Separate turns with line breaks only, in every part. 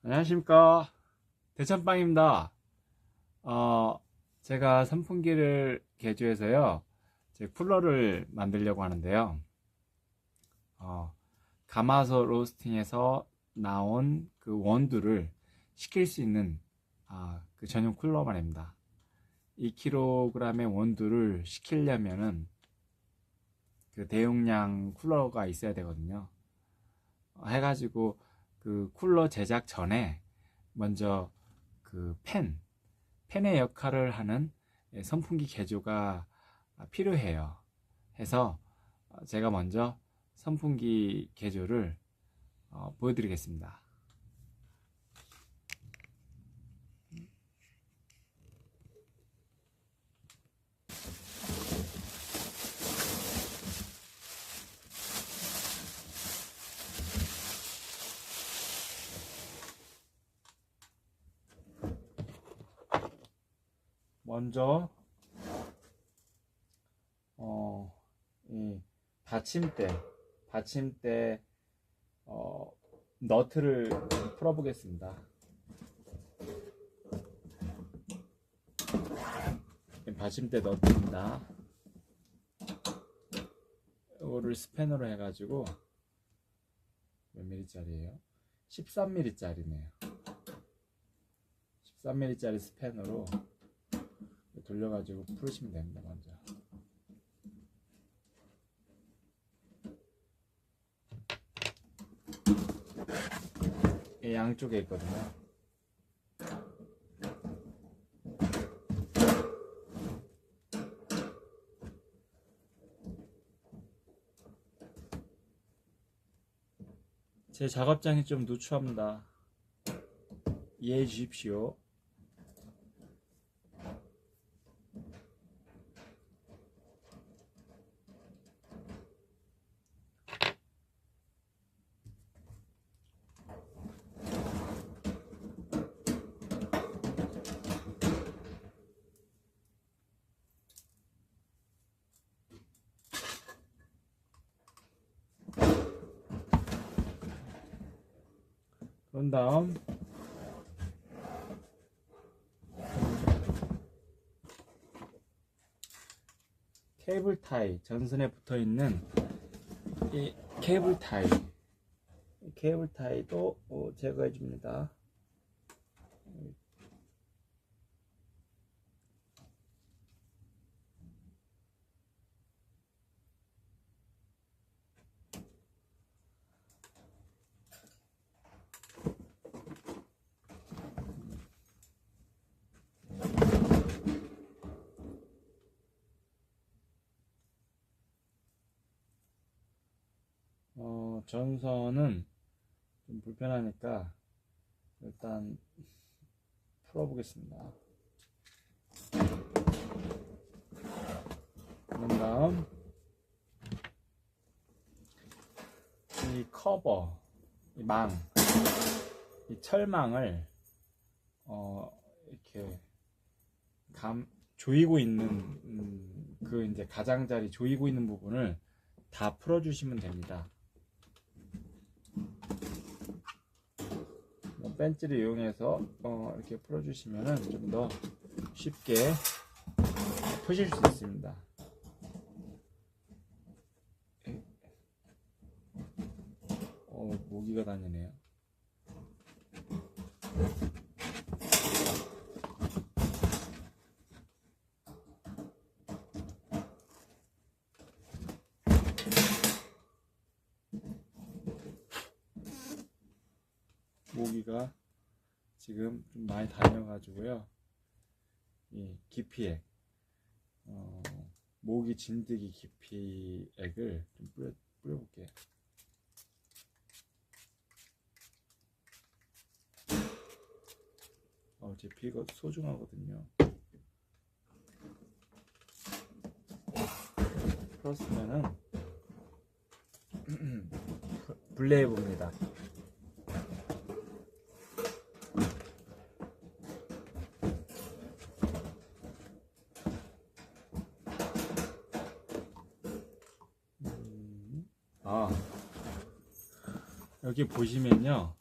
안녕하십니까, 대천빵입니다. 제가 선풍기를 개조해서요, 제 쿨러를 만들려고 하는데요. 가마솥 로스팅에서 나온 그 원두를 식힐 수 있는 그 전용 쿨러 말입니다. 2kg의 원두를 식히려면은 그 대용량 쿨러가 있어야 되거든요. 해가지고 그 쿨러 제작 전에 먼저 그 팬의 역할을 하는 선풍기 개조가 필요해요. 해서 제가 먼저 선풍기 개조를 보여드리겠습니다. 먼저 이 받침대 너트를 풀어 보겠습니다. 받침대 너트입니다. 이거를 스패너로 해가지고 몇 mm짜리예요? 13mm짜리네요. 13mm짜리 스패너로 돌려가지고 풀으시면 됩니다. 먼저 양쪽에 있거든요. 제 작업장이 좀 누추합니다. 이해해 주십시오. 그런 다음 케이블 타이, 전선에 붙어 있는 이 케이블 타이도 제거해 줍니다. 전선은 좀 불편하니까 일단 풀어보겠습니다. 그런 다음 이 커버, 이 철망을 이렇게 조이고 있는 그 이제 가장자리 조이고 있는 부분을 다 풀어주시면 됩니다. 벤치를 이용해서 이렇게 풀어주시면 좀 더 쉽게 푸실 수 있습니다. 모기가 다니네요. 모기가 지금 좀 많이 다녀가지고요. 이 기피액, 모기 진드기 기피액을 좀 뿌려볼게요. 제 피가 소중하거든요. 풀었으면은 블레해 봅니다. 여기 보시면요,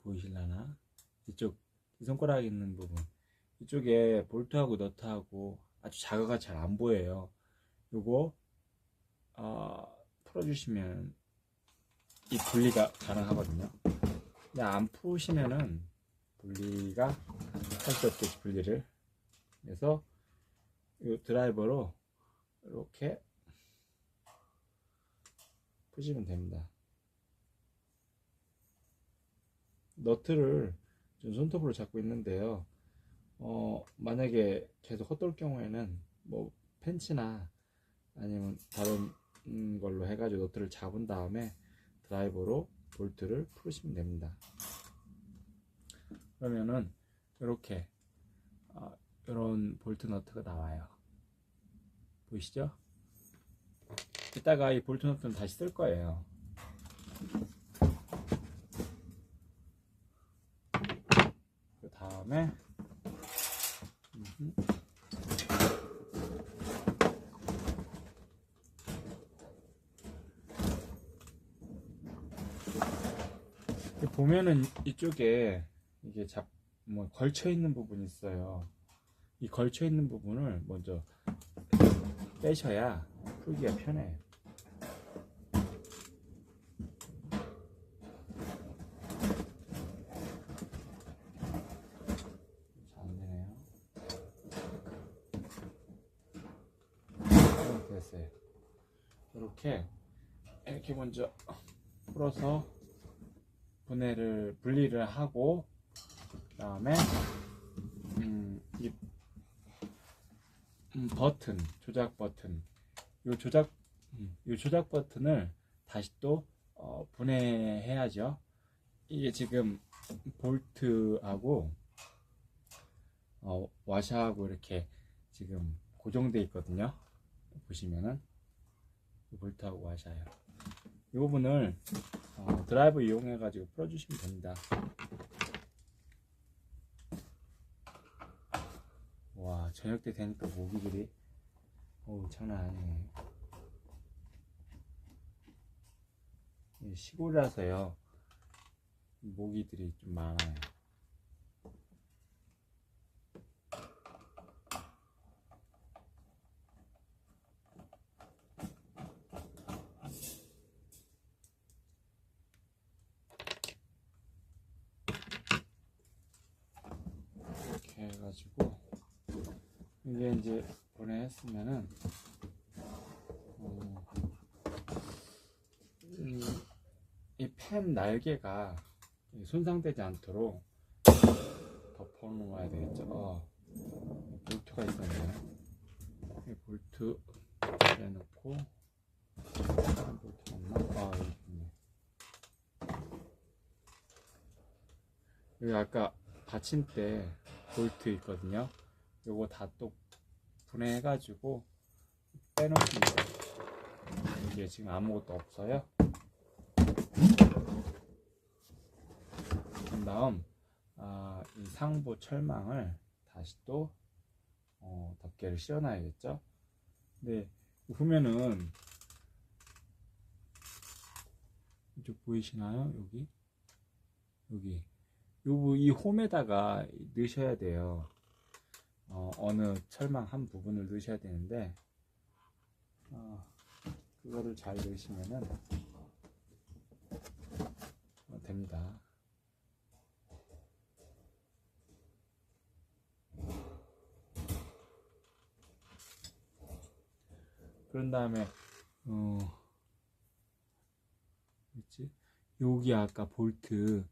보이실라나? 이쪽 손가락 있는 부분 이쪽에 볼트하고 너트하고 아주 자가가 잘 안 보여요. 요거 풀어주시면 이 분리가 가능하거든요. 그냥 안 푸시면은 분리가 할 수 없겠지. 분리를 그래서 이 드라이버로 이렇게 푸시면 됩니다. 너트를 좀 손톱으로 잡고 있는데요. 만약에 계속 헛돌 경우에는 뭐 펜치나 아니면 다른 걸로 해가지고 너트를 잡은 다음에 드라이버로 볼트를 풀으시면 됩니다. 그러면은 이렇게 이런 볼트 너트가 나와요. 보이시죠? 이따가 이 볼트 너트는 다시 쓸 거예요. 그 다음에 보면은 이쪽에 이게 뭐 걸쳐 있는 부분이 있어요. 이 걸쳐 있는 부분을 먼저 빼셔야 풀기가 편해요. 잘 안되네요. 됐어요. 이렇게 먼저 풀어서 분리를 하고, 그 다음에 이 버튼, 조작 버튼, 요 조작 버튼을 다시 또 분해해야죠. 이게 지금 볼트하고 와샤하고 이렇게 지금 고정되어 있거든요. 보시면은 볼트하고 와샤요. 이 부분을 드라이버 이용해 가지고 풀어주시면 됩니다. 와, 저녁 때 되니까 모기들이 장난 아니네. 시골이라서요, 모기들이 좀 많아요. 이렇게 해가지고 이게 이제 보내했으면은 이 펜 날개가 손상되지 않도록 덮어 놓아야 되겠죠. 볼트가 있었네요. 이 볼트 빼놓고 다른 볼트 없나? 여기 있네. 여기 아까 받침대 볼트 있거든요. 요거 다 또 분해해가지고 빼놓습니다. 이게 지금 아무것도 없어요. 그 다음 이 상부 철망을 다시 또 덮개를 씌워놔야겠죠. 근데 보면은 이쪽 보이시나요? 여기 이 홈에다가 넣으셔야 돼요. 어느 철망 한 부분을 넣으셔야 되는데 그거를 잘 넣으시면은 됩니다. 그런 다음에 여기 아까 볼트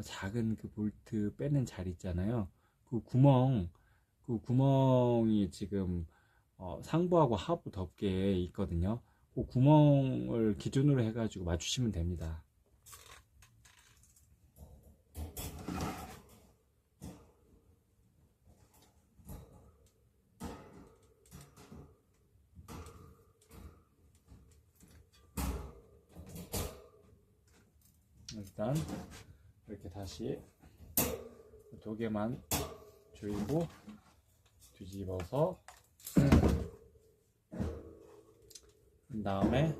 작은 그 볼트 빼는 자리 있잖아요. 그 구멍이 지금 상부하고 하부 덮개에 있거든요. 그 구멍을 기준으로 해가지고 맞추시면 됩니다. 일단 이렇게 다시 두 개만 조이고 뒤집어서 그 다음에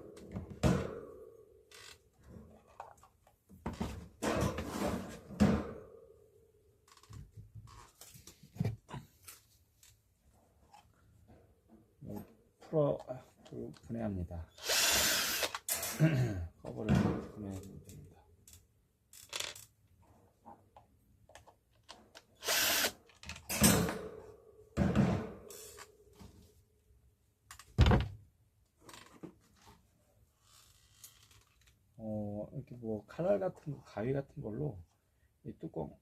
분해합니다. 커버를 분해해주면 됩니다. 이렇게 뭐 칼날 같은 거, 가위 같은 걸로 이 뚜껑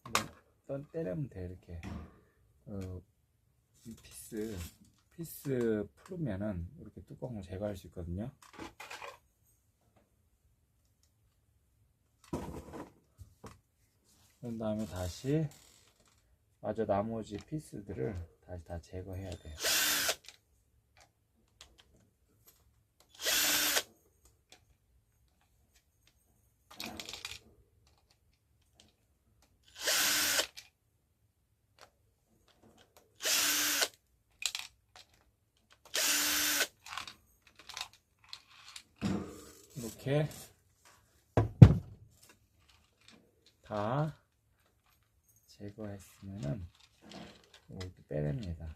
한번 때리면 돼. 이렇게 이 피스 풀으면은 이렇게 뚜껑을 제거할 수 있거든요. 그런 다음에 다시 마저 나머지 피스들을 다시 다 제거해야 돼요. 이렇게 다 제거했으면은 이렇게 빼냅니다.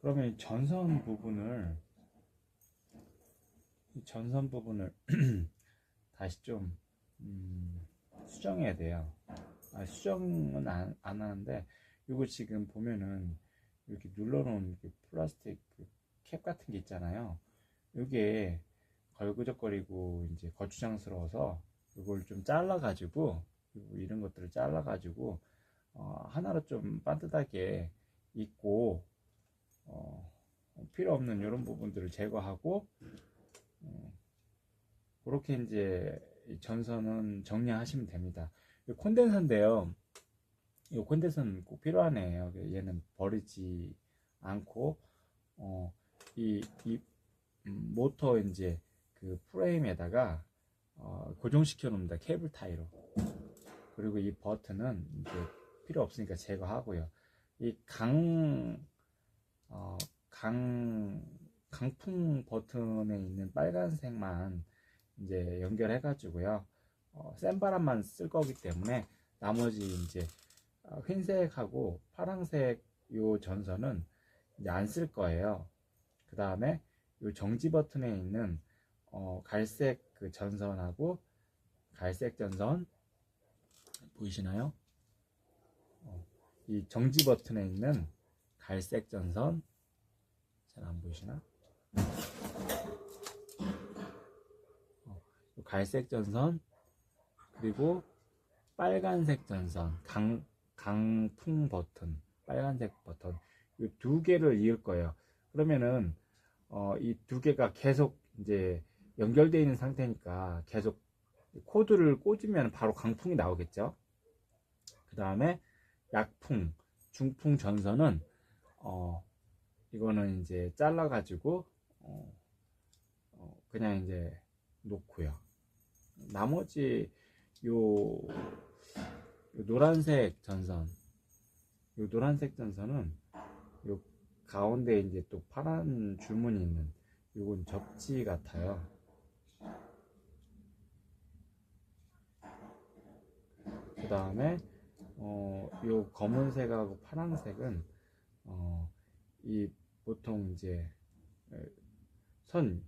그러면 이 전선 부분을 다시 좀 수정해야 돼요. 수정은 안 하는데, 이거 지금 보면은 이렇게 눌러놓은 플라스틱 캡 같은 게 있잖아요. 이게 걸그적거리고 이제 거추장스러워서 이걸 좀 잘라가지고, 이런 것들을 잘라가지고 하나로 좀 반듯하게 입고 필요 없는 이런 부분들을 제거하고, 그렇게 이제 전선은 정리하시면 됩니다. 콘덴서인데요. 이 콘덴서는 꼭 필요하네요. 얘는 버리지 않고 이 모터 이제 그 프레임에다가 고정시켜 놓습니다. 케이블 타이로. 그리고 이 버튼은 이제 필요 없으니까 제거하고요. 이 강풍 버튼에 있는 빨간색만 이제 연결해 가지고요. 센 바람만 쓸 거기 때문에 나머지 이제 흰색하고 파란색 요 전선은 이제 안 쓸 거예요. 그 다음에 요 정지 버튼에 있는 갈색 그 전선하고 갈색 전선 보이시나요? 이 정지 버튼에 있는 갈색 전선 잘 안 보이시나? 갈색 전선 그리고 빨간색 전선 강풍 버튼 빨간색 버튼 이 두 개를 이을 거예요. 그러면은 이 두 개가 계속 이제 연결되어 있는 상태니까 계속 코드를 꽂으면 바로 강풍이 나오겠죠. 그 다음에 약풍 중풍 전선은 이거는 이제 잘라 가지고 그냥 이제 놓고요. 나머지 요 노란색 전선 은 요 가운데 이제 또 파란 줄무늬 있는 요건 접지 같아요. 그 다음에 요 검은색하고 파란색은 이 보통 이제 선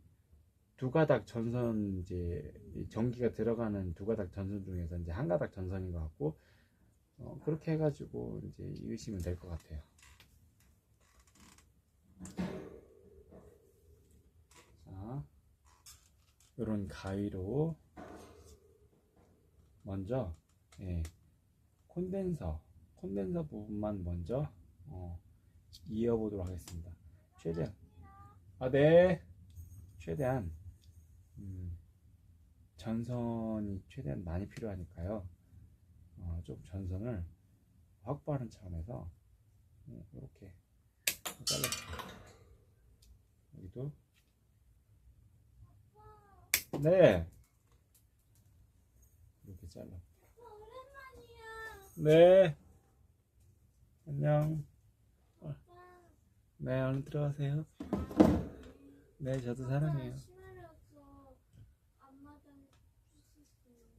두 가닥 전선 이제 전기가 들어가는 두 가닥 전선 중에서 이제 한 가닥 전선인 것 같고 그렇게 해가지고 이제 이으시면 될 것 같아요. 자, 이런 가위로 먼저 콘덴서 부분만 먼저 이어보도록 하겠습니다. 최대한 네, 최대한 전선이 최대한 많이 필요하니까요. 좀 전선을 확보하는 차원에서 이렇게 잘라. 여기도 네 이렇게 잘라. 네 안녕. 네 얼른 들어가세요. 네 저도 사랑해요.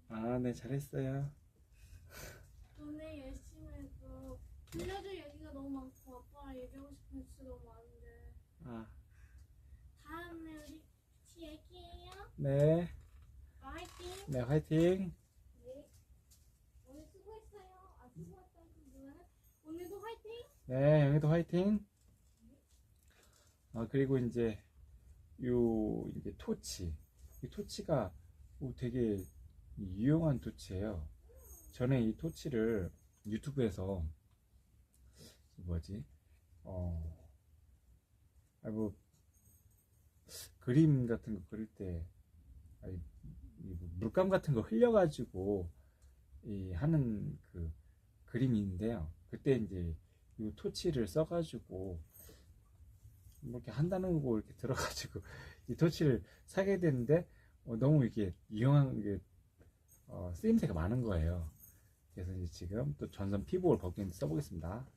아, 네, 잘했어요.
오늘 열심히 해서 들려줄 얘기가 너무 많고 아빠랑 얘기하고 싶은 진짜 너무 많은데
아,
다음에 우리 같이 얘기해요.
네,
화이팅!
네, 화이팅.
네. 오늘 수고했어요. 아 수고했다기보다는 오늘도 화이팅!
네, 여기도 화이팅. 아, 그리고 이제 이제 토치. 이 토치가 되게 유용한 토치예요. 전에 이 토치를 유튜브에서 뭐지? 뭐 그림 같은 거 그릴 때 아니, 뭐 물감 같은 거 흘려가지고 하는 그 그림이 있는데요. 그때 이제 이 토치를 써가지고 뭐 이렇게 한다는 거 이렇게 들어가지고 이 토치를 사게 됐는데 너무 이게 유용한 게 쓰임새가 많은 거예요. 그래서 이제 지금 또 전선 피복을 벗기 위해서 써보겠습니다.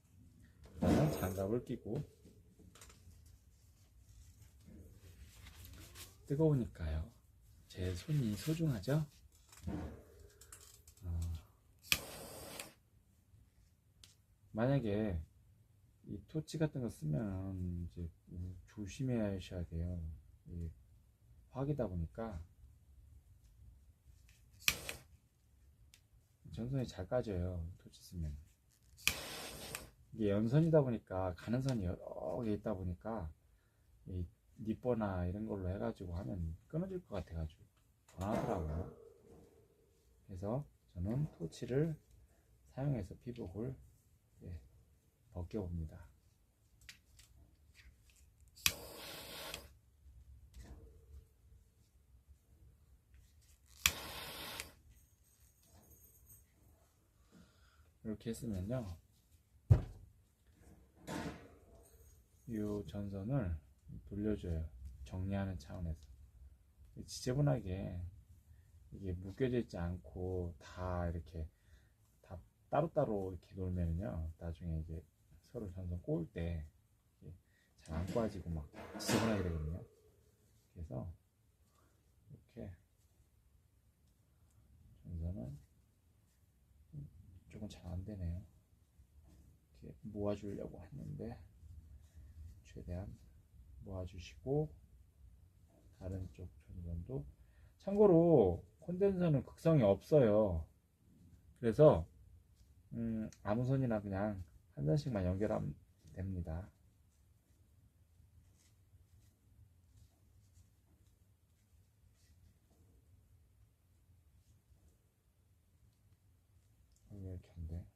일단은 장갑을 끼고 뜨거우니까요. 제 손이 소중하죠? 만약에 이 토치 같은 거 쓰면 이제 조심해야 하셔야 돼요. 이 화기다 보니까 전선이 잘 까져요. 토치 쓰면. 이게 연선이다 보니까 가는 선이 여러 개 있다 보니까 이 니퍼나 이런 걸로 해가지고 하면 끊어질 것 같아가지고 불안하더라고요. 그래서 저는 토치를 사용해서 피복을 벗겨봅니다. 이렇게 했으면요, 이 전선을 돌려줘요. 정리하는 차원에서 지저분하게 이게 묶여져 있지 않고 다 이렇게 다 따로따로 이렇게 놓으면요, 나중에 이제 서로 전선 꼬을 때 잘 안 꼬아지고 막 지저분하게 되거든요. 그래서 이렇게 전선은 조금 잘 안 되네요. 이렇게 모아주려고 했는데 최대한 모아주시고, 다른 쪽 전선도 참고로 콘덴서는 극성이 없어요. 그래서 아무 선이나 그냥 한 선씩만 연결하면 됩니다. 이렇게 한데,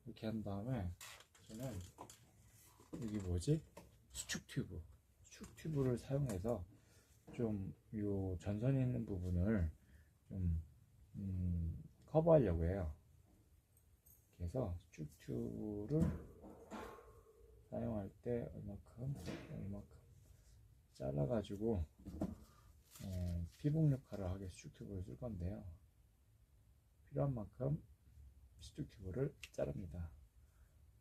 이렇게 한 다음에 저는 여기 뭐지? 수축 튜브를 사용해서 좀 요 전선이 있는 부분을 좀 커버하려고 해요. 그래서 수축 튜브를 사용할 때 얼마큼 잘라가지고 피복 역할을 하게 수축 튜브를 쓸 건데요. 필요한 만큼 수축 튜브를 자릅니다.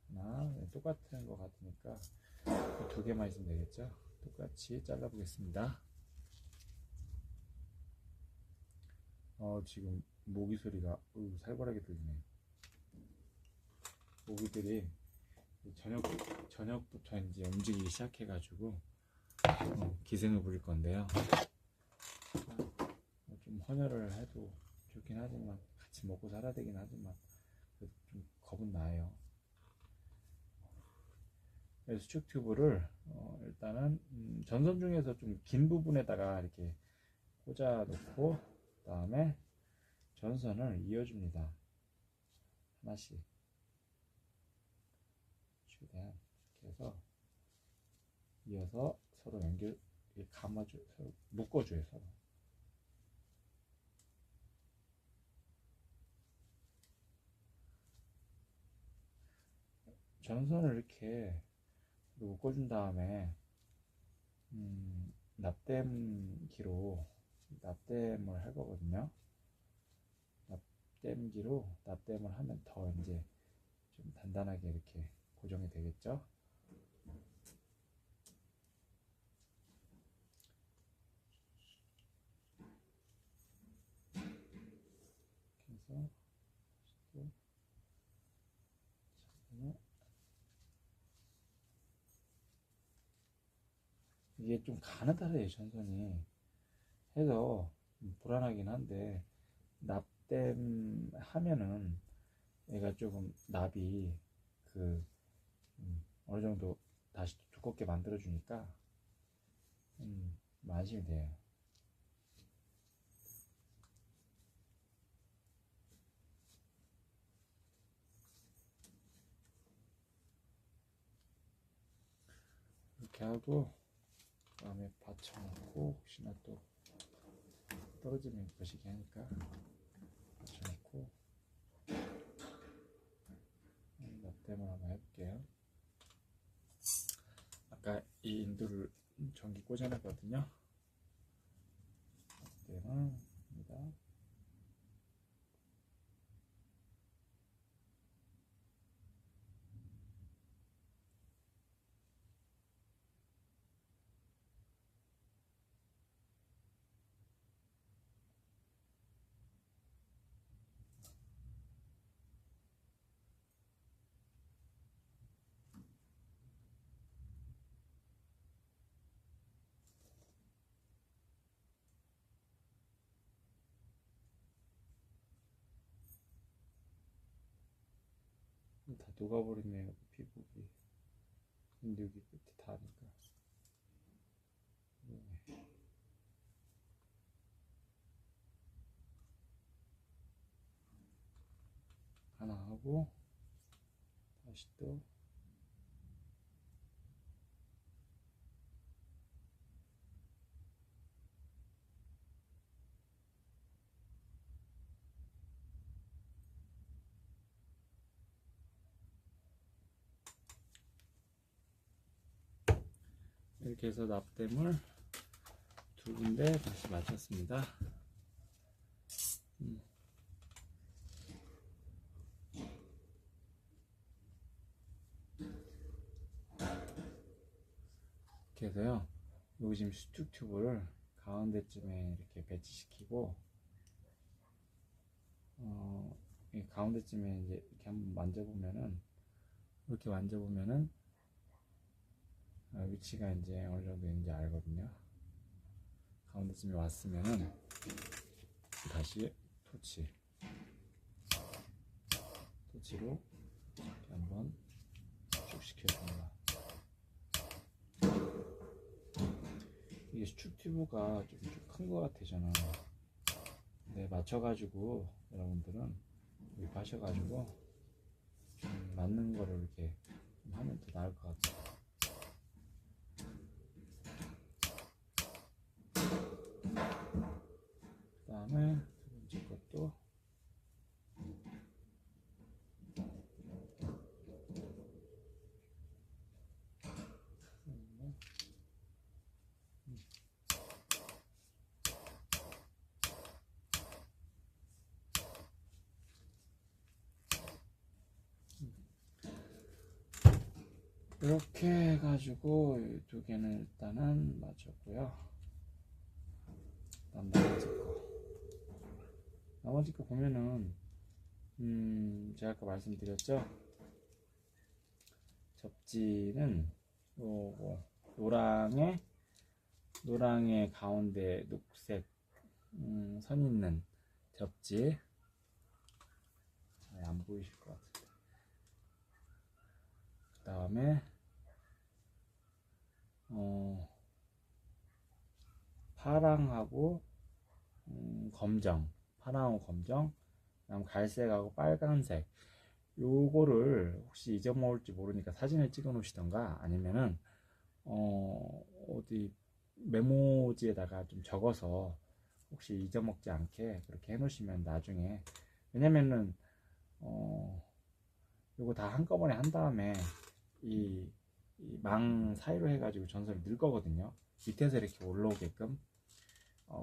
하나, 똑같은 것 같으니까 두 개만 있으면 되겠죠. 똑같이 잘라보겠습니다. 지금 모기 소리가 살벌하게 들리네요. 모기들이 저녁부터 이제 움직이기 시작해가지고 기생을 부릴 건데요. 좀 헌혈을 해도 좋긴 하지만, 같이 먹고 살아야 되긴 하지만 그래도 좀 겁은 나요. 수축 튜브를 일단은 전선 중에서 좀 긴 부분에다가 이렇게 꽂아 놓고, 그 다음에 전선을 이어줍니다. 하나씩 최대한 이렇게 해서 이어서 서로 감아줘요. 서로 묶어줘요. 서로. 전선을 이렇게 묶어준 다음에 납땜기로 납땜을 할 거거든요. 납땜기로 납땜을 하면 더 이제 좀 단단하게 이렇게 고정이 되겠죠. 또 또 이게 좀 가느다래요 전선이. 해서 불안하긴 한데 납땜 하면은 얘가 조금 납이 그 어느 정도 다시 두껍게 만들어 주니까 안심이 돼요. 이렇게 하고 그다음에 받쳐놓고 혹시나 또 떨어지면 거시기 하니까 받쳐놓고 납땜을 한번 해볼게요. 아까 이 인두를 전기 꽂아놨거든요. 납땜을 합니다. 다 녹아버리네요. 피부기 여기 끝에 닿으니까. 네. 하나 하고 다시 또 이렇게 해서 납땜을 두 군데 다시 마쳤습니다. 이렇게 해서요. 여기 지금 수축 튜브를 가운데쯤에 이렇게 배치시키고 이 가운데쯤에 이제 이렇게 한번 만져보면은 이렇게 만져보면은 위치가 이제 어느 정도인지 알거든요. 가운데쯤에 왔으면은 다시 토치로 이렇게 한번 쭉 시켜줍니다. 이게 수축 튜브가 좀 큰 것 같아 저는. 네, 맞춰가지고 여러분들은 구입하셔가지고 좀 맞는 거를 이렇게 하면 더 나을 것 같아요. 그 다음에 두 번째 것도 이렇게 해가지고 이 두 개는 일단은 맞췄고요. 그다음 나머지 거 보면은 제가 아까 말씀드렸죠. 접지는 요거 노랑의 가운데 녹색 선 있는 접지. 잘 안 보이실 것 같은데. 그 다음에 파랑하고 검정, 파랑하고 검정, 그다음 갈색하고 빨간색. 요거를 혹시 잊어먹을지 모르니까 사진을 찍어 놓으시던가 아니면은 어디 메모지에다가 좀 적어서 혹시 잊어먹지 않게 그렇게 해 놓으시면 나중에, 왜냐면은 요거 다 한꺼번에 한 다음에 이 망 사이로 해가지고 전선이 늘 거거든요. 밑에서 이렇게 올라오게끔.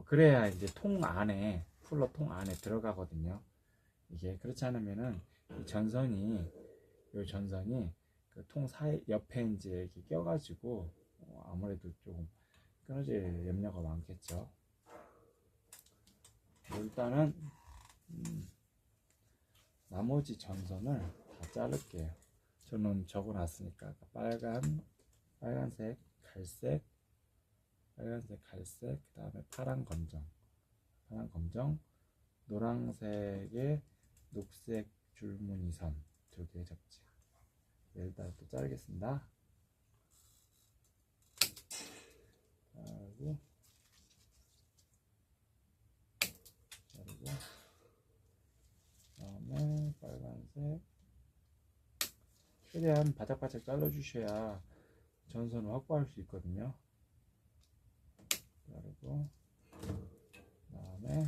그래야 이제 통 안에, 쿨러 통 안에 들어가거든요. 이게 그렇지 않으면은 이 전선이 그 통 사이 옆에 이제 이렇게 껴가지고 아무래도 조금 끊어질 염려가 많겠죠. 일단은 나머지 전선을 다 자를게요. 저는 적어놨으니까 빨간색, 갈색, 그 다음에 파란 검정, 노란색에 녹색 줄무늬선 2개 접지. 여기다 또 자르겠습니다. 자르고 그다음에 빨간색 최대한 바짝바짝 잘라주셔야 전선을 확보할 수 있거든요. 자르고 그다음에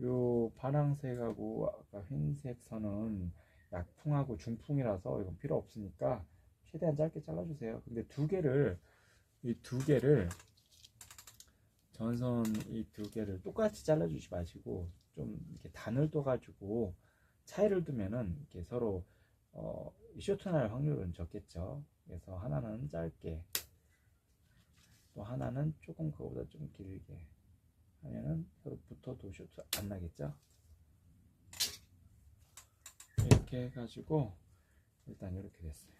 요 파란색하고 아까 흰색 선은 약풍하고 중풍이라서 이건 필요 없으니까 최대한 짧게 잘라주세요. 근데 이 두 개를 전선 이 두 개를 똑같이 잘라주지 마시고 좀 이렇게 단을 둬가지고 차이를 두면은 이렇게 서로 쇼트날 확률은 적겠죠. 그래서 하나는 짧게, 또 하나는 조금 그거보다 좀 길게 하면은 서로 붙어도 쇼트 안 나겠죠. 이렇게 해가지고 일단 이렇게 됐어요.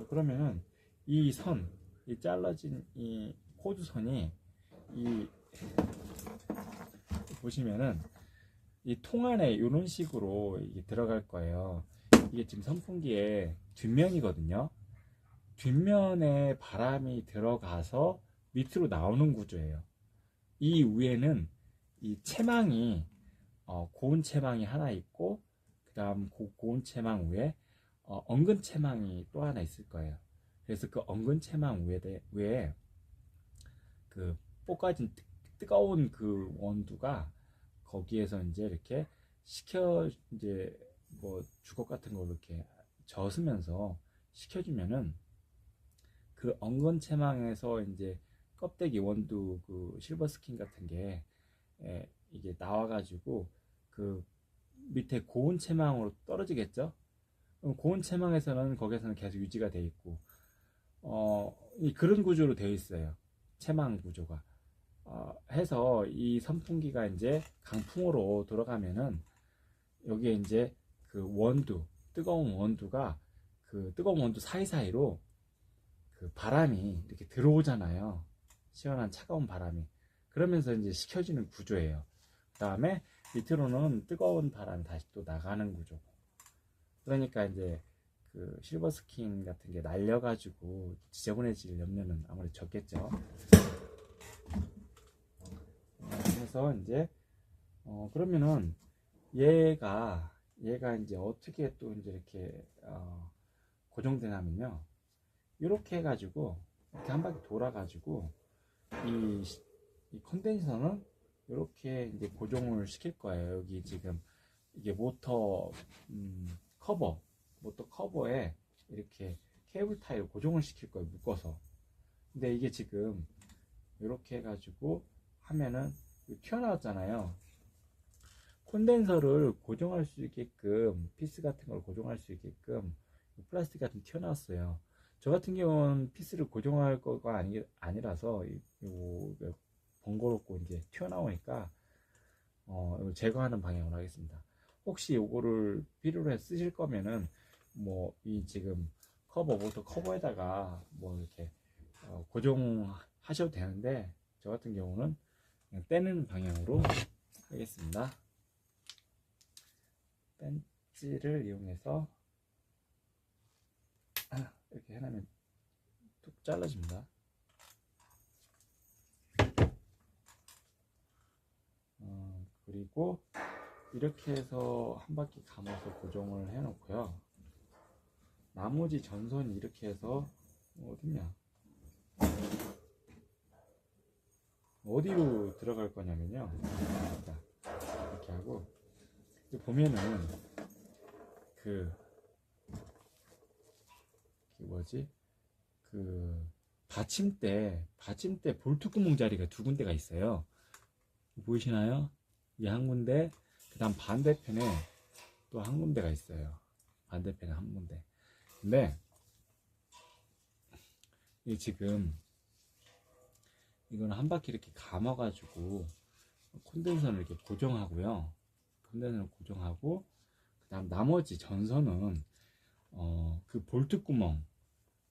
그러면은 이 잘라진 이 코드선이 보시면은 이 통 안에 이런 식으로 이게 들어갈 거예요. 이게 지금 선풍기의 뒷면이거든요. 뒷면에 바람이 들어가서 밑으로 나오는 구조예요. 이 위에는 이 채망이 고온 채망이 하나 있고, 그 다음 고온 채망 위에 엉근 채망이 또 하나 있을 거예요. 그래서 그 엉근 채망 위에 그 볶아진 뜨거운 그 원두가 거기에서 이제 이렇게 이제 뭐 주걱 같은 걸로 이렇게 젖으면서 식혀주면은 그 엉근 채망에서 이제 껍데기 원두 그 실버 스킨 같은 게 이게 나와가지고 그 밑에 고온 채망으로 떨어지겠죠. 고온 채망에서는 거기서는 계속 유지가 돼 있고 그런 구조로 되어 있어요. 채망 구조가 해서 이 선풍기가 이제 강풍으로 돌아가면은 여기에 이제 그 뜨거운 원두가 그 뜨거운 원두 사이사이로 그 바람이 이렇게 들어오잖아요. 시원한 차가운 바람이. 그러면서 이제 식혀지는 구조예요. 그 다음에 밑으로는 뜨거운 바람이 다시 또 나가는 구조고. 그러니까 이제 그 실버 스킨 같은 게 날려가지고 지저분해질 염려는 아무래도 적겠죠. 그래서 이제 그러면은 얘가 이제 어떻게 또 이제 이렇게 고정되냐면요. 이렇게 해가지고 이렇게 한 바퀴 돌아가지고 이 컨덴서는 이렇게 이제 고정을 시킬 거예요. 여기 지금 이게 모터 커버에 이렇게 케이블 타이를 고정을 시킬 거예요. 묶어서. 근데 이게 지금 이렇게 해가지고 하면은 튀어나왔잖아요. 콘덴서를 고정할 수 있게끔 피스 같은 걸 고정할 수 있게끔 플라스틱 같은 튀어나왔어요. 저 같은 경우는 피스를 고정할 거가 아니라서 번거롭고 이제 튀어나오니까 이걸 제거하는 방향으로 하겠습니다. 혹시 이거를 필요로 해 쓰실 거면은 뭐 이 지금 모터 커버에다가 뭐 이렇게 고정하셔도 되는데, 저 같은 경우는 그냥 떼는 방향으로 하겠습니다. 벤치를 이용해서 이렇게 해놓으면 툭 잘라집니다. 그리고 이렇게 해서 한 바퀴 감아서 고정을 해 놓고요. 나머지 전선이 이렇게 해서 어딨냐, 어디로 들어갈 거냐면요, 이렇게 하고 보면은 그 뭐지, 그 받침대 볼트 구멍 자리가 두 군데가 있어요. 보이시나요? 이 한 군데, 그 다음 반대편에 또 한 군데가 있어요. 반대편에 한 군데. 근데 이 지금 이거는 한 바퀴 이렇게 감아가지고 콘덴서를 이렇게 고정하고요. 콘덴서를 고정하고, 그 다음 나머지 전선은, 그 볼트 구멍,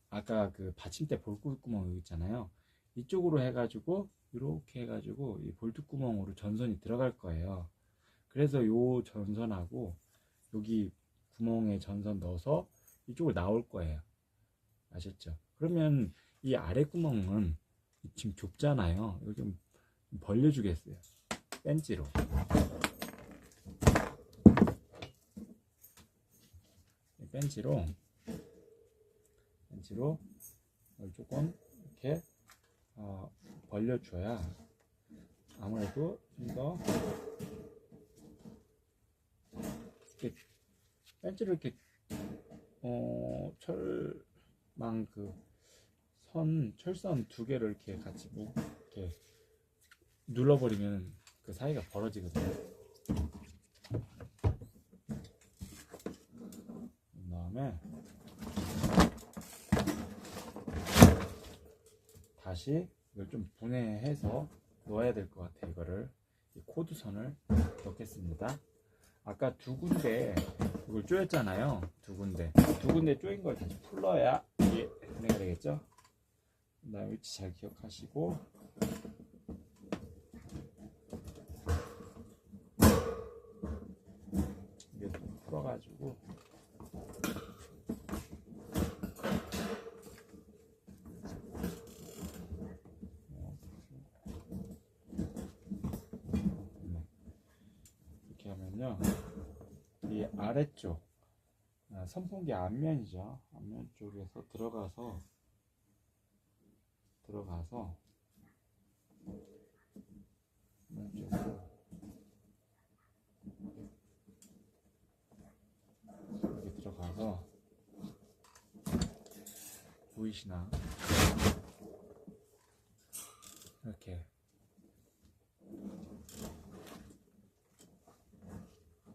아까 그 받침대 볼트 구멍 여기 있잖아요. 이쪽으로 해가지고, 이렇게 해가지고, 이 볼트 구멍으로 전선이 들어갈 거예요. 그래서 요 전선하고, 여기 구멍에 전선 넣어서 이쪽으로 나올 거예요. 아셨죠? 그러면 이 아래 구멍은 지금 좁잖아요. 이거 좀 벌려주겠어요. 벤치로. 벤치로 이걸 조금 이렇게 벌려줘야 아무래도 좀 더 이렇게 벤치를 이렇게 철망 그 철선 두 개를 이렇게 같이 이렇게 눌러버리면 그 사이가 벌어지거든요. 그 다음에 다시 이걸 좀 분해해서 넣어야 될 것 같아요. 이 코드선을 넣겠습니다. 아까 두 군데 이걸 조였잖아요. 두 군데 조인 걸 다시 풀러야 이게 분해가 되겠죠. 그 다음에 위치 잘 기억하시고, 이게 좀 풀어가지고 이렇게 하면요, 이 아래쪽 선풍기 앞면이죠. 앞면 쪽에서 들어가서 이쪽으로 이렇게 들어가서 보이시나? 이렇게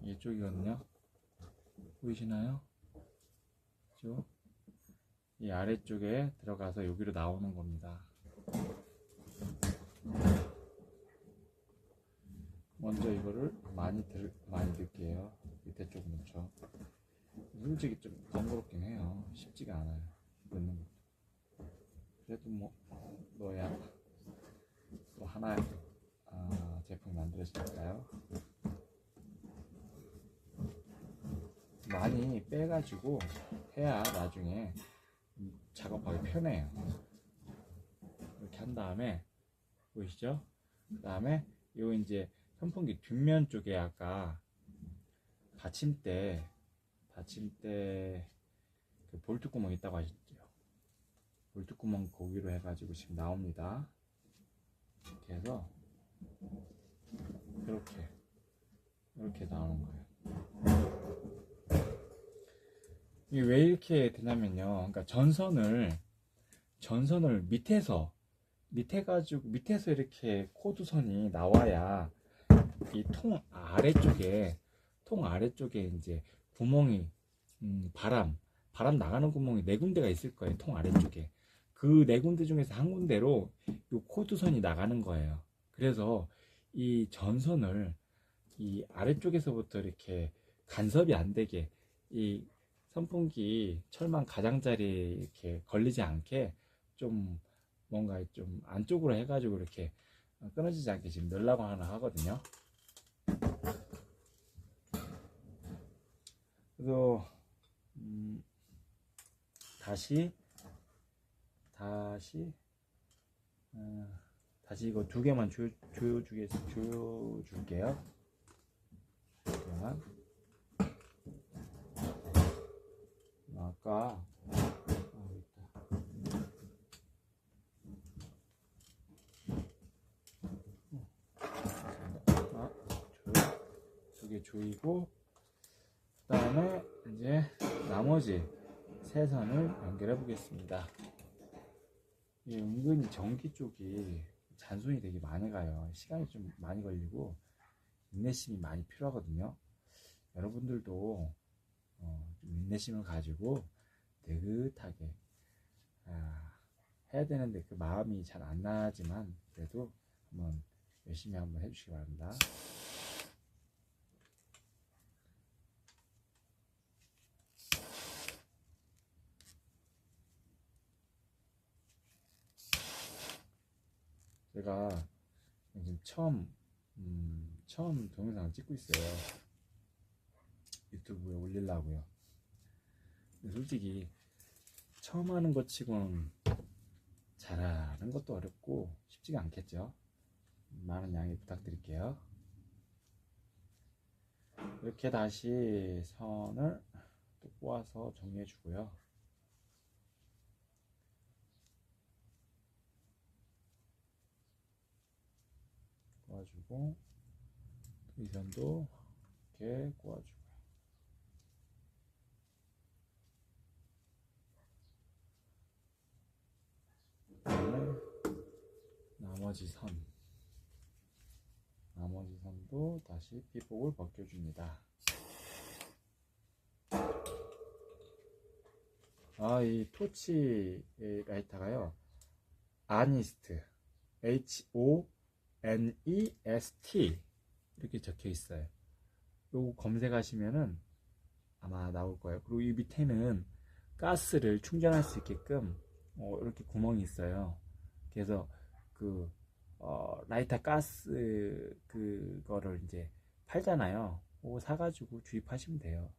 이쪽이거든요. 보이시나요? 그죠? 이 아래쪽에 들어가서 여기로 나오는 겁니다. 먼저 이거를 많이 넣을게요. 밑에 쪽 먼저. 솔직히 좀 번거롭긴 해요. 쉽지가 않아요. 넣는 것도. 그래도 뭐 넣어야 또 하나의 제품 만들어지니까요. 많이 빼가지고 해야 나중에 작업하기 편해요. 이렇게 한 다음에 보이시죠? 그 다음에 요 이제 선풍기 뒷면 쪽에 아까 받침대 그 볼트 구멍 있다고 하셨죠? 볼트 구멍 거기로 해가지고 지금 나옵니다. 이렇게 해서 이렇게 나오는 거예요. 이게 왜 이렇게 되냐면요. 그러니까 전선을 밑에서 이렇게 코드선이 나와야 이 통 아래쪽에 이제 구멍이 바람 나가는 구멍이 네 군데가 있을 거예요. 통 아래쪽에 그 네 군데 중에서 한 군데로 이 코드선이 나가는 거예요. 그래서 이 전선을 이 아래쪽에서부터 이렇게 간섭이 안 되게 이 선풍기 철망 가장자리에 이렇게 걸리지 않게 좀 뭔가 좀 안쪽으로 해가지고 이렇게 끊어지지 않게 지금 넣으려고 하거든요. 그래서 다시 이거 두 개만 조여줄게요. 아까 두 개 조이고, 그 다음에 이제 나머지 세 선을 연결해 보겠습니다. 은근히 전기 쪽이 잔손이 되게 많이 가요. 시간이 좀 많이 걸리고 인내심이 많이 필요하거든요. 여러분들도 좀 인내심을 가지고 느긋하게 해야 되는데 그 마음이 잘 안 나지만 그래도 한번 열심히 한번 해주시기 바랍니다. 제가 지금 처음 동영상을 찍고 있어요. 유튜브에 올리려고요. 근데 솔직히 처음 하는 것 치고는 잘하는 것도 어렵고 쉽지가 않겠죠. 많은 양해 부탁드릴게요. 이렇게 다시 선을 또 꼬아서 정리해 주고요. 꼬아주고 이 선도 이렇게 꼬아주고요. 그다음에 나머지 선도 다시 피복을 벗겨줍니다. 이 토치 라이터가요, 아니스트, HONEST 이렇게 적혀 있어요. 요거 검색하시면은 아마 나올 거예요. 그리고 이 밑에는 가스를 충전할 수 있게끔 이렇게 구멍이 있어요. 그래서 그 라이터 가스 그거를 이제 팔잖아요. 그거 사가지고 주입하시면 돼요.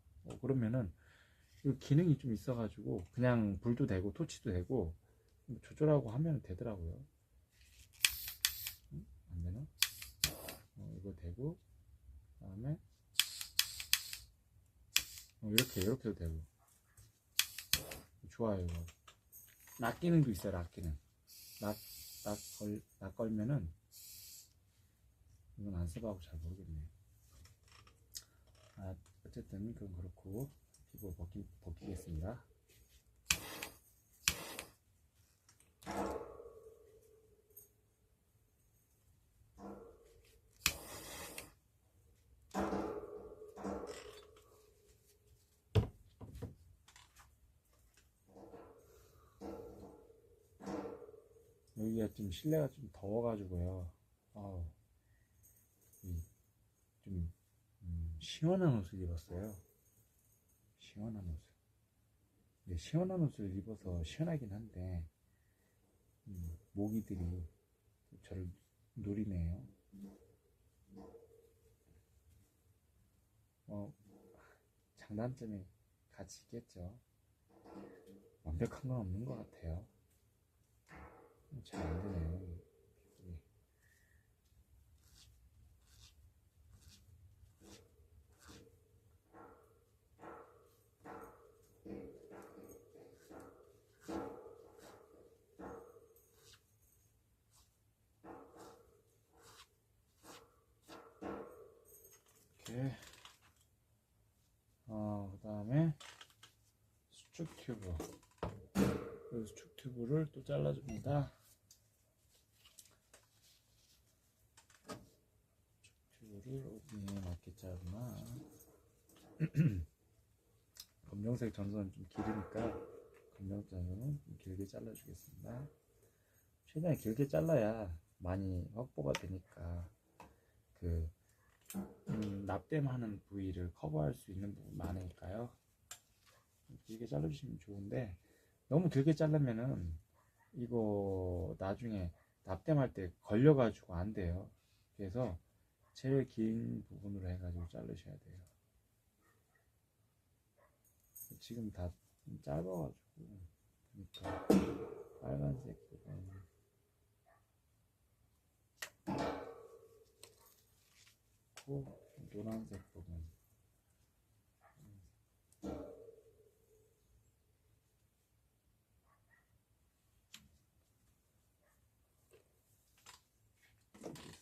그러면은 이 기능이 좀 있어가지고 그냥 불도 되고 토치도 되고 조절하고 하면 되더라고요. 안 되나? 이거 되고, 그다음에 이렇게도 되고 좋아요. 이거 락 기능도 있어요. 락 기능. 락 걸면은 이건 안 써봐고 잘 모르겠네요. 어쨌든 그건 그렇고 피부 벗기겠습니다. 여기가 좀 실내가 좀 더워가지고요. 좀 시원한 옷을 입었어요. 시원한 옷을. 근데 시원한 옷을 입어서 시원하긴 한데 모기들이 저를 노리네요. 장단점이 같이 있겠죠. 완벽한 건 없는 것 같아요. 잘 안 되네요. 이렇게 그 다음에 수축 튜브, 이 수축 튜브를 또 잘라줍니다. 수축 튜브를 어디에 맞게 자르나. 검정색 전선은 좀 길으니까 검정 전선은 좀 길게 잘라주겠습니다. 최대한 길게 잘라야 많이 확보가 되니까 납땜하는 부위를 커버할 수 있는 부분 많으니까요. 길게 잘라주시면 좋은데 너무 길게 자르면은 이거 나중에 납땜할 때 걸려가지고 안 돼요. 그래서 제일 긴 부분으로 해가지고 자르셔야 돼요. 지금 다 짧아가지고 그러니까 빨간색 부분, 노란색 부분,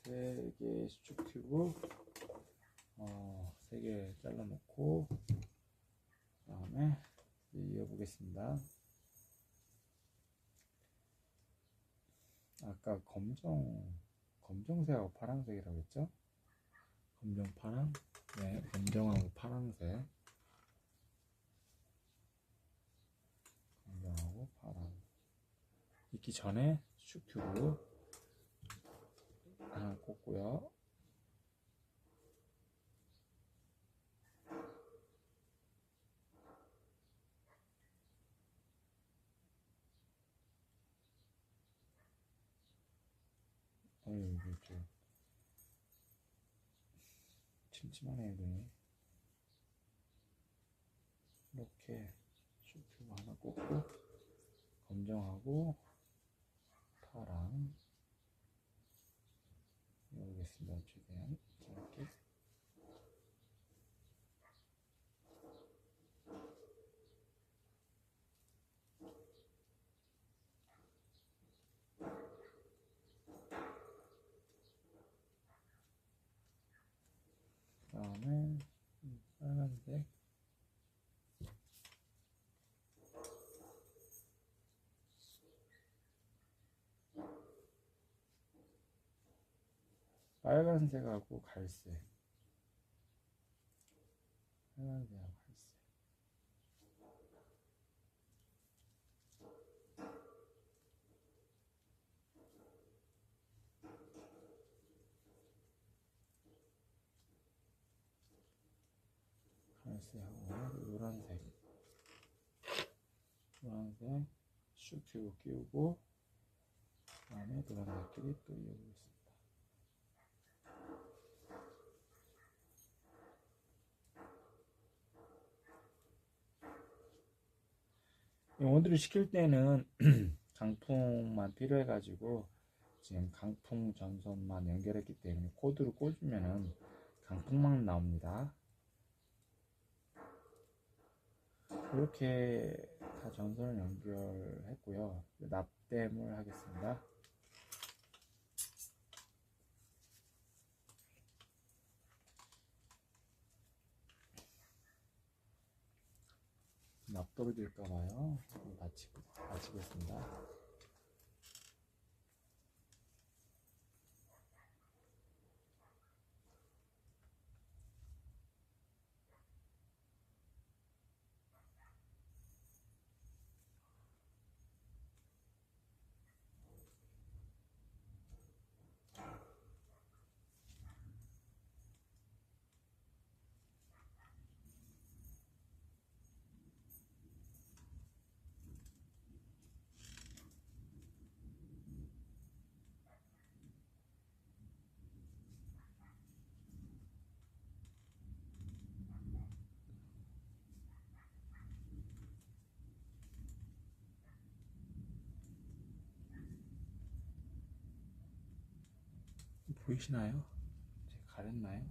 세 개 수축 튜브 3개 잘라 놓고 그 다음에 이어보겠습니다. 아까 검정색하고 파란색이라고 했죠? 검정 파랑? 네, 검정하고 파란색. 검정하고 파랑. 익기 전에 수축 튜브 하나 꽂고요. 이게 좀 침침하네요, 눈이. 이렇게 슈튜브 하나 꽂고 검정하고 파랑 넣어보겠습니다. 최대한 짧게. 그 다음에 빨간색, 빨간색하고 갈색, 빨간색하고 갈색. 갈색하고 노란색, 노란색 슈튜브 끼우고 그 다음에 노란색끼리 또 이어보겠습니다. 원두를 시킬 때는 강풍만 필요해가지고 지금 강풍 전선만 연결했기 때문에 코드를 꽂으면은 강풍만 나옵니다. 이렇게 다 전선을 연결했고요. 납땜을 하겠습니다. 납 떨어질까봐요. 마치겠습니다. 보이시나요? 제가 가렸나요?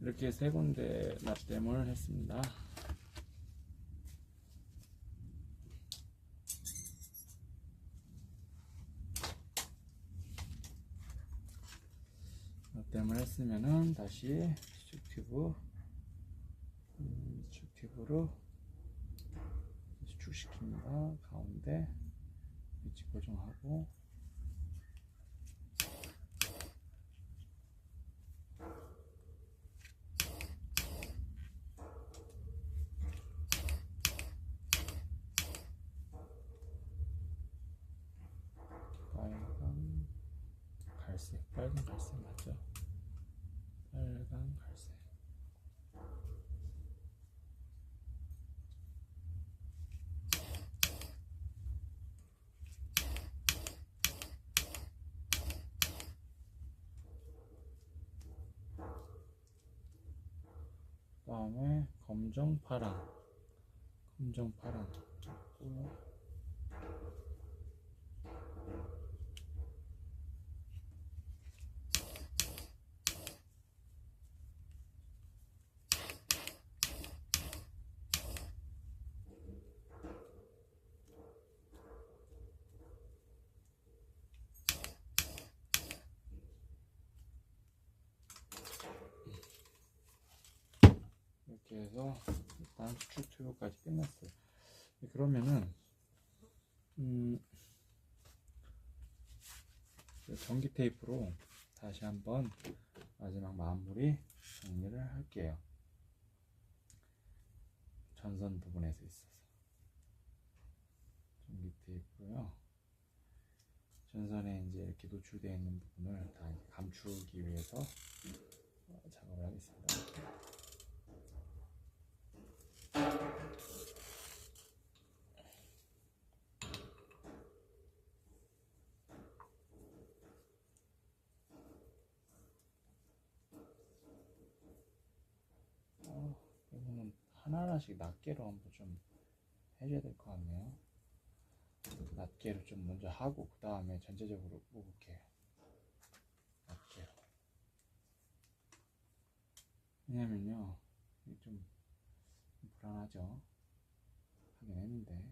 이렇게 세 군데 납땜을 했습니다. 납땜을 했으면은 다시 슈튜브로 축시킵니다. 가운데 위치 고정하고 빨간 갈색 맞죠? 빨간 갈색. 그 다음에 검정 파랑 있고요. 이렇게 해서 일단 수축 튜브까지 끝났어요. 그러면은 전기 테이프로 다시 한번 마지막 마무리 정리를 할게요. 전선 부분에서 있어서 전기 테이프로요. 전선에 이제 이렇게 노출되어 있는 부분을 다 이제 감추기 위해서 작업을 하겠습니다. 이거는 하나하나씩 낱개로 한번 좀 해줘야 될 것 같네요. 낱개로 좀 먼저 하고 그 다음에 전체적으로 뽑을게요. 낱개로. 왜냐면요, 이게 좀 불안하죠. 하긴 했는데.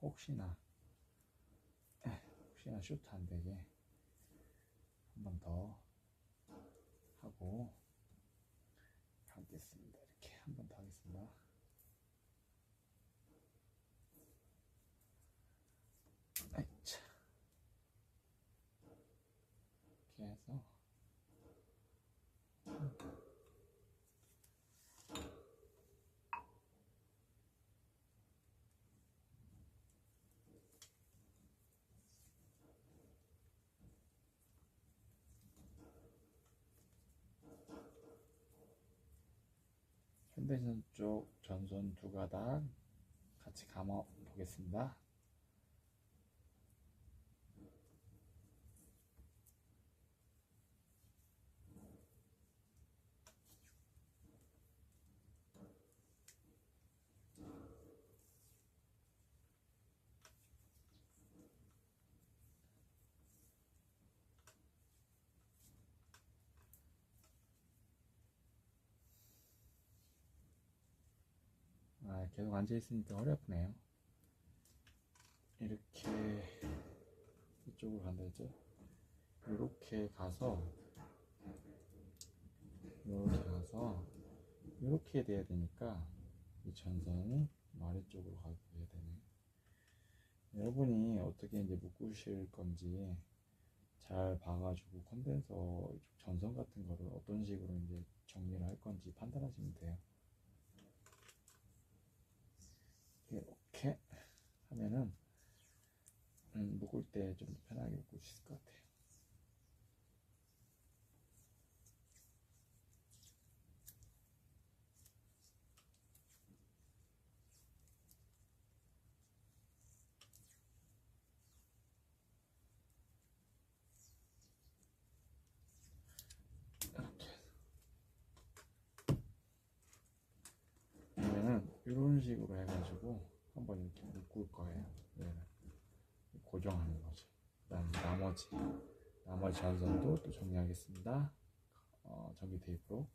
혹시나 쇼트 안 되게 한 번 더 하고 하겠습니다. 이렇게 한 번 더 하겠습니다. 아이차. 이렇게 해서 현대전 쪽 전선 두 가닥 같이 감아 보겠습니다. 계속 앉아있으니까 허리 아프네요. 이렇게 이쪽으로 간다 했죠? 이렇게 가서 이렇게 돼야 되니까 이 전선이 아래쪽으로 가게 해야 되네. 여러분이 어떻게 이제 묶으실 건지 잘 봐가지고 컨덴서 전선 같은 거를 어떤 식으로 이제 정리를 할 건지 판단하시면 돼요. 이렇게 하면은 묶을 때 좀 편하게 묶을 수 있을 것 같아요. 그러면은 이런 식으로 해가지고 한번 이렇게 묶을 거예요. 얘는 고정하는 거죠. 그다음 나머지 전선도 또 정리하겠습니다. 전기 테이프로.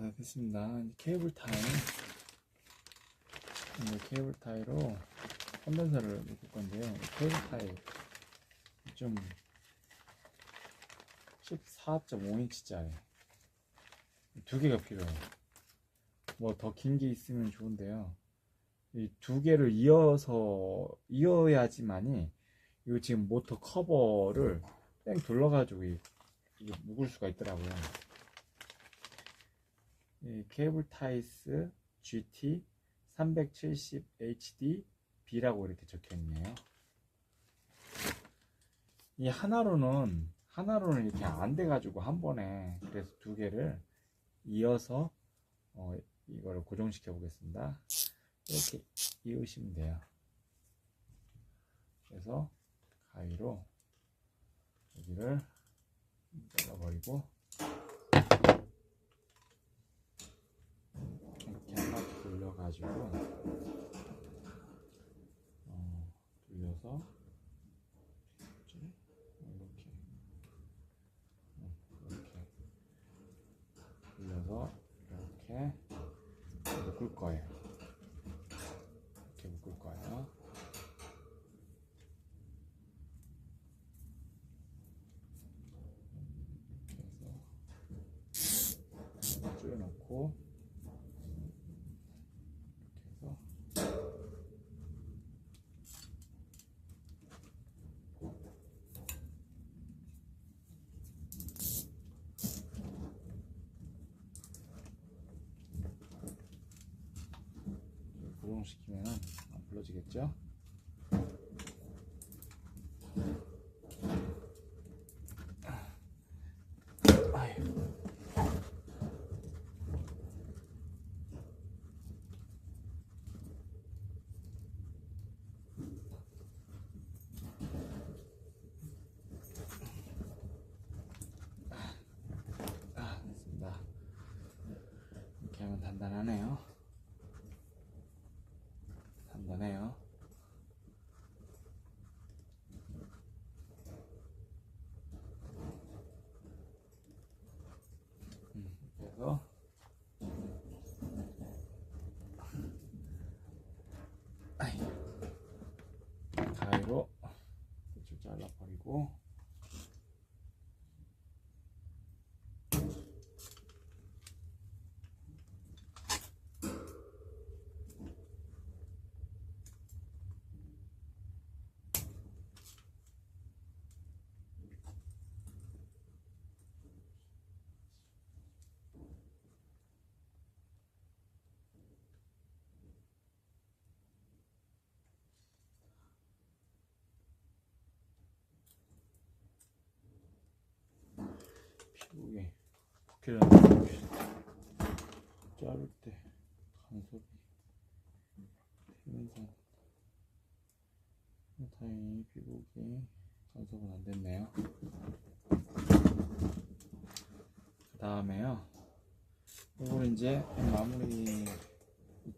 네, 됐습니다. 이제 케이블 타이로 컨덴서를 묶을 건데요. 케이블 타이 좀 14.5인치짜리 두 개가 필요해요. 뭐 더 긴 게 있으면 좋은데요. 이 두 개를 이어야지만이 이 지금 모터 커버를 뺑 둘러가지고 이게 묶을 수가 있더라고요. 이 케이블 타이스 GT 370 HD B라고 이렇게 적혀 있네요. 이 하나로는 이렇게 안 돼가지고 한 번에, 그래서 두 개를 이어서 이거를 고정시켜 보겠습니다. 이렇게 이으시면 돼요. 그래서 가위로 여기를 잘라버리고 이렇게 하나 돌려가지고 돌려서 이렇게 돌려서 이렇게 묶을 거예요. 이렇게 묶을 거예요. 줄여놓고 이렇게 해서 고정시키면 안 풀어지겠죠? 됐습니다. 이렇게 하면 단단하네요. 단단해요. 그래서 가위로 끝을 잘라버리고 피부에 국회를 자를 때 간섭이 되면서 다행히 피부에 간섭은 안 됐네요. 그 다음에요, 이걸 이제 마무리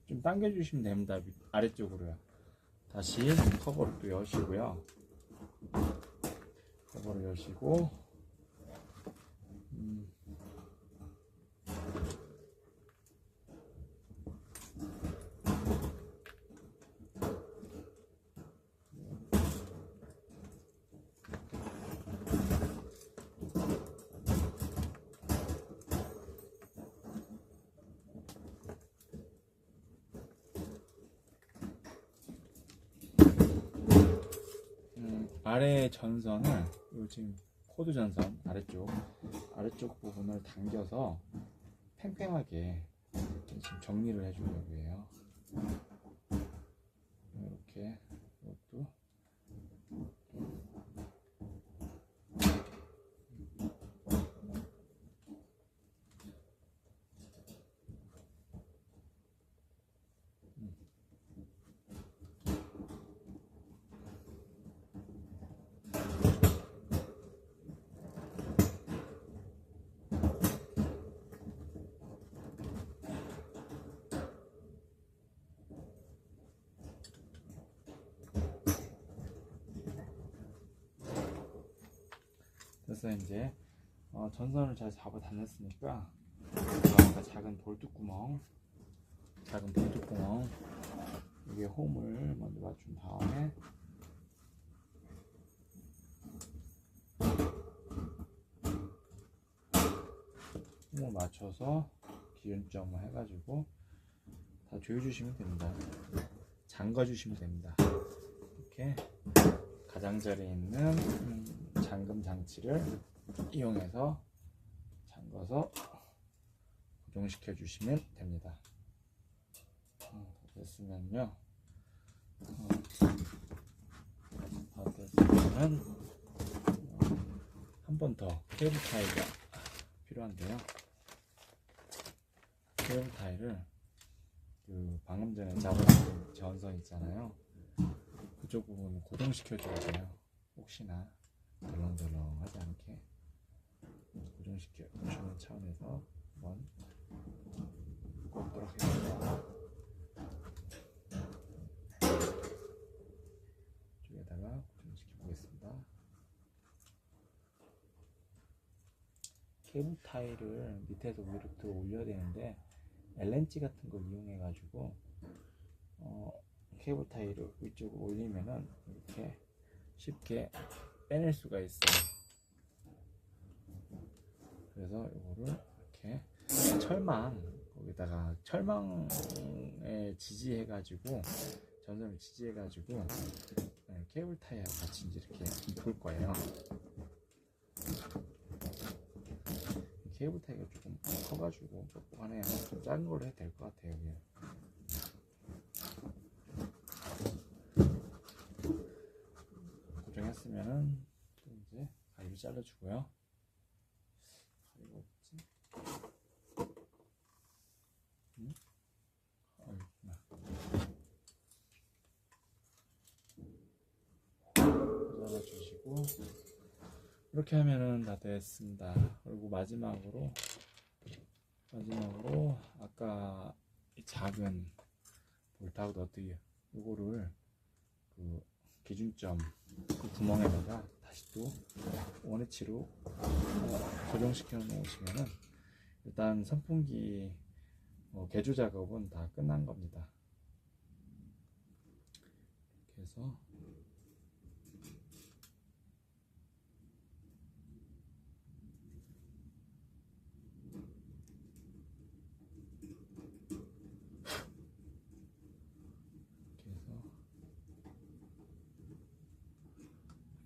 좀 당겨주시면 됩니다. 아래쪽으로요. 다시 커버를 또 여시고요. 커버를 여시고 아래 전선을, 요 지금 코드 전선 아래쪽 부분을 당겨서 팽팽하게 지금 정리를 해주려고 해요. 이렇게 이것도 그래서 이제 전선을 잘 잡아 다녔으니까 아까 작은 볼트구멍 여기에 홈을 먼저 맞춘 다음에 홈을 맞춰서 기준점을 해가지고 다 조여주시면 됩니다. 잠가 주시면 됩니다. 이렇게 가장자리에 있는 잠금 장치를 이용해서 잠가서 고정시켜 주시면 됩니다. 됐으면요. 다 됐으면 한 번 더 케이블 타이가 필요한데요. 케이블 타이를 그 방금 전에 잡아준 전선 있잖아요. 그쪽 부분 고정시켜 줘야 돼요. 혹시나 덜렁덜렁하지 않게 고정시켜 주는 차원에서 한번 꼽도록 하겠습니다. 이쪽에다가 고정시켜 보겠습니다. 케이블 타이를 밑에서 위로 들어 올려야 되는데 L렌치 같은 걸 이용해 가지고 케이블 타이를 위쪽으로 올리면은 이렇게 쉽게 빼낼 수가 있어요. 그래서 이거를 이렇게 철망 거기다가 철망에 지지해 가지고 전선을 지지해 가지고 케이블 타이하고 같이 이제 이렇게 묶을 거예요. 케이블 타이가 조금 커가지고 뻑뻑하네요. 좀 작은 걸로 해도 될 것 같아요. 여기. 고정했으면은 또 이제 가위로 잘라주고요. 가위가 없지? 응? 있구나. 잘라주시고 이렇게 하면은 다 됐습니다. 그리고 마지막으로 아까 이 작은 볼트하고 너트 요거를 그 기준점 그 구멍에다가 다시 또 원위치로 고정시켜 놓으시면은 일단 선풍기 개조 작업은 다 끝난 겁니다. 이렇게 해서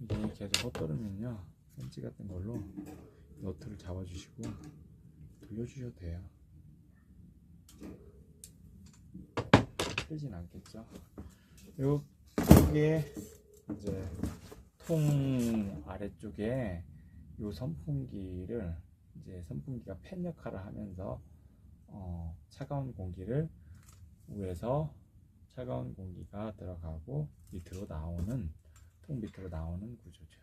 이게 계속 헛돌으면요 펜치 같은 걸로 너트를 잡아주시고 돌려주셔도 돼요. 틀진 않겠죠. 여기에 이제 통 아래쪽에 요 선풍기를 이제 선풍기가 팬 역할을 하면서 차가운 공기를 위에서 차가운 공기가 들어가고 밑으로 나오는 통 밑으로 나오는 구조죠.